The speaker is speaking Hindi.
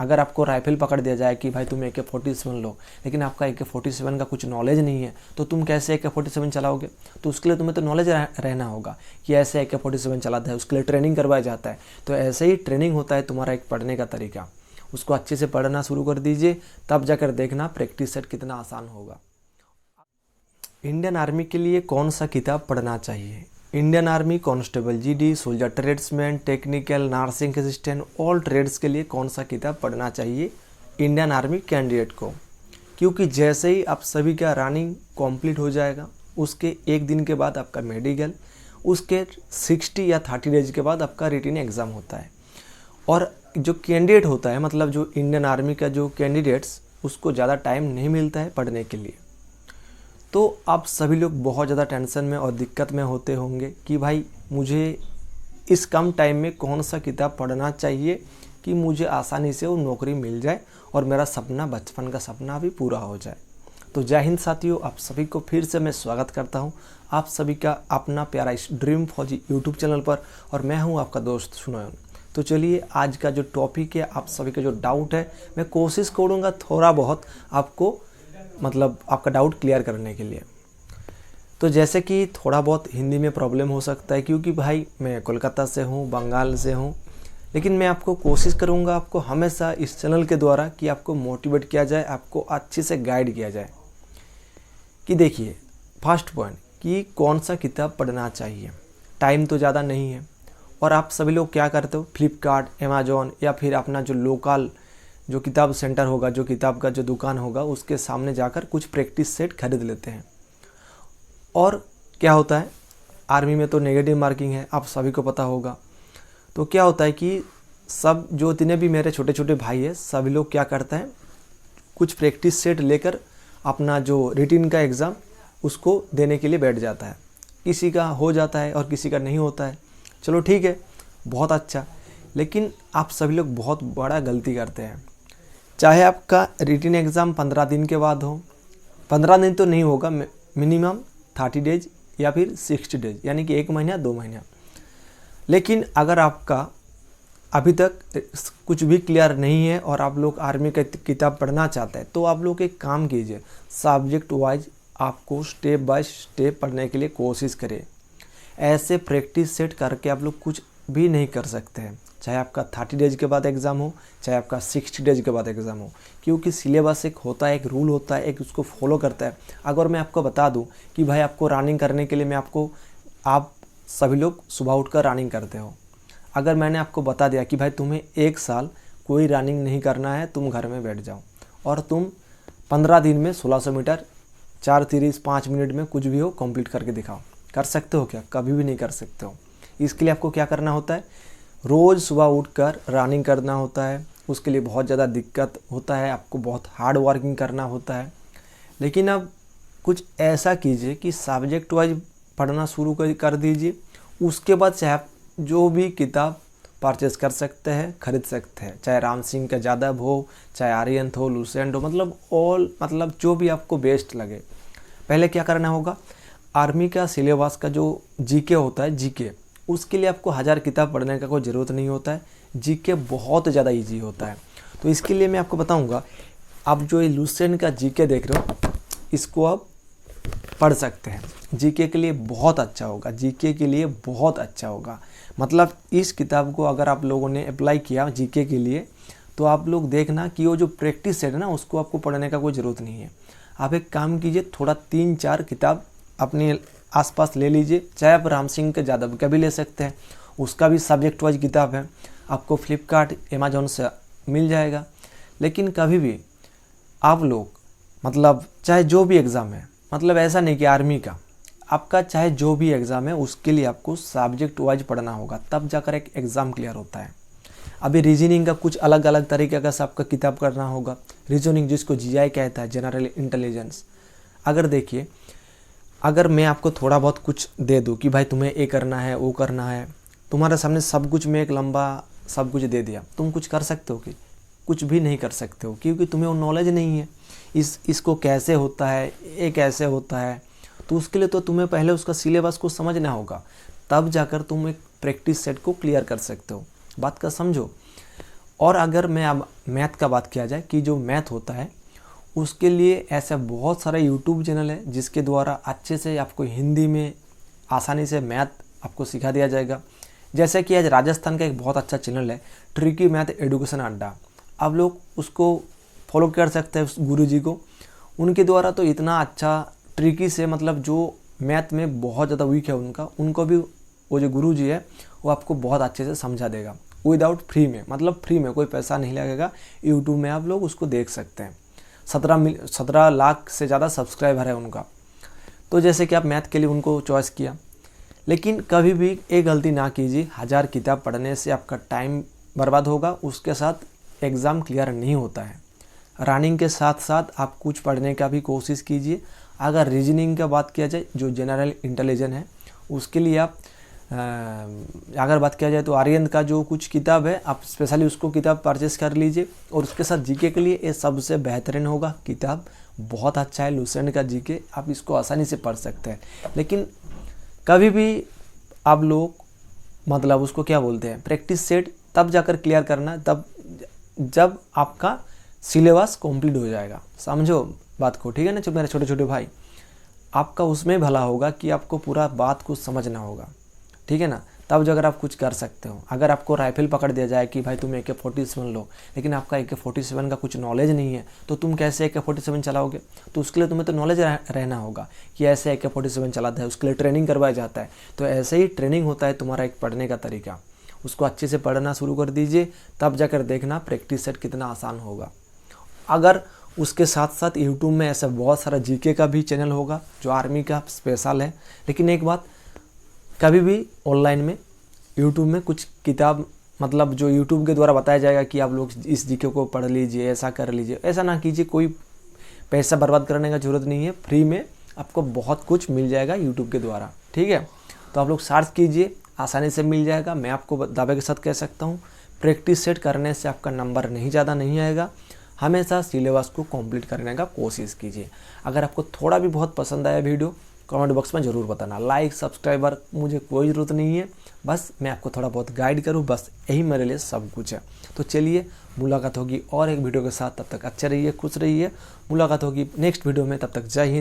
अगर आपको राइफल पकड़ दिया जाए कि भाई तुम AK-47 लो, लेकिन आपका AK-47 का कुछ नॉलेज नहीं है, तो तुम कैसे AK-47 चलाओगे? तो उसके लिए तुम्हें तो नॉलेज रहना होगा कि ऐसे AK-47 चलाता है, उसके लिए ट्रेनिंग करवाया जाता है। तो ऐसे ही ट्रेनिंग होता है तुम्हारा एक पढ़ने का तरीका। उसको अच्छे से पढ़ना शुरू कर दीजिए, तब जाकर देखना प्रैक्टिस सेट कितना आसान होगा। इंडियन आर्मी के लिए कौन सा किताब पढ़ना चाहिए? Indian army constable GD, soldier tradesman, technical, nursing assistant, all trades के लिए कौन सा किताब पढ़ना चाहिए इंडियन आर्मी कैंडिडेट को? क्योंकि जैसे ही आप सभी का रनिंग कंप्लीट हो जाएगा, उसके एक दिन के बाद आपका मेडिकल, उसके 60 या 30 डेज के बाद आपका रिटन एग्ज़ाम होता है। और जो कैंडिडेट होता है, मतलब जो इंडियन आर्मी का जो कैंडिडेट्स, उसको ज़्यादा टाइम नहीं मिलता है पढ़ने के लिए। तो आप सभी लोग बहुत ज़्यादा टेंशन में और दिक्कत में होते होंगे कि भाई मुझे इस कम टाइम में कौन सा किताब पढ़ना चाहिए कि मुझे आसानी से वो नौकरी मिल जाए और मेरा सपना, बचपन का सपना भी पूरा हो जाए। तो जय हिंद साथियों, आप सभी को फिर से मैं स्वागत करता हूं आप सभी का अपना प्यारा इस ड्रीम फौजी यूट्यूब चैनल पर, और मैं हूं आपका दोस्त सुनोन। तो चलिए, आज का जो टॉपिक है, आप सभी का जो डाउट है, मैं कोशिश करूँगा थोड़ा बहुत आपको मतलब आपका डाउट क्लियर करने के लिए। तो जैसे कि थोड़ा बहुत हिंदी में प्रॉब्लम हो सकता है, क्योंकि भाई मैं कोलकाता से हूँ, बंगाल से हूँ, लेकिन मैं आपको कोशिश करूँगा आपको हमेशा इस चैनल के द्वारा कि आपको मोटिवेट किया जाए, आपको अच्छे से गाइड किया जाए। कि देखिए, फर्स्ट पॉइंट कि कौन सा किताब पढ़ना चाहिए। टाइम तो ज़्यादा नहीं है, और आप सभी लोग क्या करते हो, फ्लिपकार्ट, अमेजोन या फिर अपना जो लोकल जो किताब सेंटर होगा, जो किताब का जो दुकान होगा, उसके सामने जाकर कुछ प्रैक्टिस सेट खरीद लेते हैं। और क्या होता है, आर्मी में तो नेगेटिव मार्किंग है, आप सभी को पता होगा। तो क्या होता है कि सब जो जितने भी मेरे छोटे छोटे भाई हैं, सभी लोग क्या करते हैं, कुछ प्रैक्टिस सेट लेकर अपना जो रिटन का एग्ज़ाम उसको देने के लिए बैठ जाता है। किसी का हो जाता है और किसी का नहीं होता है। चलो ठीक है, बहुत अच्छा। लेकिन आप सभी लोग बहुत बड़ा गलती करते हैं। चाहे आपका रिटन एग्ज़ाम 15 दिन के बाद हो, 15 दिन तो नहीं होगा, मिनिमम 30 डेज या फिर 60 डेज, यानी कि 1 महीना 2 महीना। लेकिन अगर आपका अभी तक कुछ भी क्लियर नहीं है और आप लोग आर्मी का किताब पढ़ना चाहते हैं, तो आप लोग एक काम कीजिए, सब्जेक्ट वाइज आपको स्टेप बाय स्टेप पढ़ने के लिए कोशिश करें। ऐसे प्रैक्टिस सेट करके आप लोग कुछ भी नहीं कर सकते हैं, चाहे आपका 30 डेज के बाद एग्ज़ाम हो, चाहे आपका 60 डेज के बाद एग्ज़ाम हो। क्योंकि सिलेबस एक होता है, एक रूल होता है, एक उसको फॉलो करता है। अगर मैं आपको बता दूं कि भाई आपको रनिंग करने के लिए आप सभी लोग सुबह उठकर रनिंग करते हो। अगर मैंने आपको बता दिया कि भाई तुम्हें 1 साल कोई रनिंग नहीं करना है, तुम घर में बैठ जाओ और तुम 15 दिन में 1600 मीटर 4:30 5 मिनट में कुछ भी हो कंप्लीट करके दिखाओ, कर सकते हो क्या? कभी भी नहीं कर सकते हो। इसके लिए आपको क्या करना होता है, रोज़ सुबह उठकर रनिंग करना होता है। उसके लिए बहुत ज़्यादा दिक्कत होता है, आपको बहुत हार्ड वर्किंग करना होता है। लेकिन अब कुछ ऐसा कीजिए कि सब्जेक्ट वाइज पढ़ना शुरू कर दीजिए। उसके बाद चाहे आप जो भी किताब परचेस कर सकते हैं, खरीद सकते हैं, चाहे राम सिंह का जादव हो, चाहे आर्यन हो, लुसेंट हो, मतलब जो भी आपको बेस्ट लगे। पहले क्या करना होगा, आर्मी का सिलेबस का जो जीके होता है, जीके, उसके लिए आपको 1000 किताब पढ़ने का कोई ज़रूरत नहीं होता है। जीके बहुत ज़्यादा इजी होता है। तो इसके लिए मैं आपको बताऊंगा, आप जो ये लुसेंट का जीके देख रहे हो, इसको आप पढ़ सकते हैं। जीके के लिए बहुत अच्छा होगा, जीके के लिए बहुत अच्छा होगा। मतलब इस किताब को अगर आप लोगों ने अप्लाई किया जीके के लिए, तो आप लोग देखना कि वो जो प्रैक्टिस सेट है ना, उसको आपको पढ़ने का कोई ज़रूरत नहीं है। आप एक काम कीजिए, थोड़ा 3-4 किताब अपने आसपास ले लीजिए। चाहे आप राम सिंह के जादव का भी ले सकते हैं, उसका भी सब्जेक्ट वाइज किताब है, आपको फ्लिपकार्ट, अमेजोन से मिल जाएगा। लेकिन कभी भी आप लोग मतलब चाहे जो भी एग्ज़ाम है, मतलब ऐसा नहीं कि आर्मी का, आपका चाहे जो भी एग्ज़ाम है, उसके लिए आपको सब्जेक्ट वाइज पढ़ना होगा, तब जाकर एक एग्ज़ाम क्लियर होता है। अभी रीजनिंग का कुछ अलग अलग तरीके का सबका किताब करना होगा। रीजनिंग जिसको GI कहता है, जनरल इंटेलिजेंस। अगर देखिए, अगर मैं आपको थोड़ा बहुत कुछ दे दूं कि भाई तुम्हें ये करना है, वो करना है, तुम्हारे सामने सब कुछ में एक लंबा सब कुछ दे दिया, तुम कुछ कर सकते हो कि? कुछ भी नहीं कर सकते हो, क्योंकि तुम्हें वो नॉलेज नहीं है। इसको कैसे होता है, ये कैसे होता है। तो उसके लिए तो तुम्हें पहले उसका सिलेबस को समझना होगा, तब जाकर तुम एक प्रैक्टिस सेट को क्लियर कर सकते हो। बात का समझो। और अगर मैं अब मैथ का बात किया जाए कि जो मैथ होता है उसके लिए ऐसा बहुत सारा यूट्यूब चैनल है जिसके द्वारा अच्छे से आपको हिंदी में आसानी से मैथ आपको सिखा दिया जाएगा। जैसे कि आज राजस्थान का एक बहुत अच्छा चैनल है ट्रिकी मैथ एडुकेशन अड्डा, आप लोग उसको फॉलो कर सकते हैं उस गुरुजी को। उनके द्वारा तो इतना अच्छा ट्रिकी से मतलब जो मैथ में बहुत ज़्यादा वीक है उनको भी वो जो गुरुजी है वो आपको बहुत अच्छे से समझा देगा विदाउट फ्री में, मतलब फ्री में, कोई पैसा नहीं लगेगा। यूट्यूब में आप लोग उसको देख सकते हैं। 17 लाख से ज़्यादा सब्सक्राइबर है उनका। तो जैसे कि आप मैथ के लिए उनको चॉइस किया, लेकिन कभी भी एक गलती ना कीजिए, 1000 किताब पढ़ने से आपका टाइम बर्बाद होगा, उसके साथ एग्ज़ाम क्लियर नहीं होता है। रनिंग के साथ साथ आप कुछ पढ़ने का भी कोशिश कीजिए। अगर रीजनिंग का बात किया जाए, जो जनरल इंटेलिजेंस है, उसके लिए आप अगर बात किया जाए तो आर्यन का जो कुछ किताब है आप स्पेशली उसको किताब परचेस कर लीजिए। और उसके साथ जीके के लिए ये सबसे बेहतरीन होगा किताब, बहुत अच्छा है लुसेंट का जीके, आप इसको आसानी से पढ़ सकते हैं। लेकिन कभी भी आप लोग मतलब उसको क्या बोलते हैं, प्रैक्टिस सेट तब जाकर क्लियर करना तब जब आपका सिलेबस कंप्लीट हो जाएगा। समझो बात को, ठीक है ना। जो मेरे छोटे छोटे भाई, आपका उसमें भला होगा कि आपको पूरा बात को समझना होगा, ठीक है ना। तब जो अगर आप कुछ कर सकते हो, अगर आपको राइफल पकड़ दिया जाए कि भाई तुम AK-47 लो, लेकिन आपका AK-47 का कुछ नॉलेज नहीं है, तो तुम कैसे AK-47 चलाओगे। तो उसके लिए तुम्हें तो नॉलेज रहना होगा कि ऐसे AK-47 चलाता है, उसके लिए ट्रेनिंग करवाया जाता है। तो ऐसे ही ट्रेनिंग होता है तुम्हारा एक पढ़ने का तरीका, उसको अच्छे से पढ़ना शुरू कर दीजिए, तब जाकर देखना प्रैक्टिस सेट कितना आसान होगा। अगर उसके साथ साथ यूट्यूब में ऐसा बहुत सारा जीके का भी चैनल होगा जो आर्मी का स्पेशल है। लेकिन एक बात, कभी भी ऑनलाइन में यूट्यूब में कुछ किताब मतलब जो यूट्यूब के द्वारा बताया जाएगा कि आप लोग इस जीके को पढ़ लीजिए, ऐसा कर लीजिए, ऐसा ना कीजिए। कोई पैसा बर्बाद करने का ज़रूरत नहीं है, फ्री में आपको बहुत कुछ मिल जाएगा यूट्यूब के द्वारा, ठीक है। तो आप लोग सर्च कीजिए, आसानी से मिल जाएगा। मैं आपको दावे के साथ कह सकता हूँ, प्रैक्टिस सेट करने से आपका नंबर नहीं ज़्यादा नहीं आएगा। हमेशा सिलेबस को कंप्लीट करने का कोशिश कीजिए। अगर आपको थोड़ा भी बहुत पसंद आया वीडियो, कमेंट बॉक्स में ज़रूर बताना। लाइक सब्सक्राइबर मुझे कोई ज़रूरत नहीं है, बस मैं आपको थोड़ा बहुत गाइड करूँ, बस यही मेरे लिए सब कुछ है। तो चलिए, मुलाकात होगी और एक वीडियो के साथ। तब तक अच्छे रहिए, खुश रहिए। मुलाकात होगी नेक्स्ट वीडियो में, तब तक जय हिंद।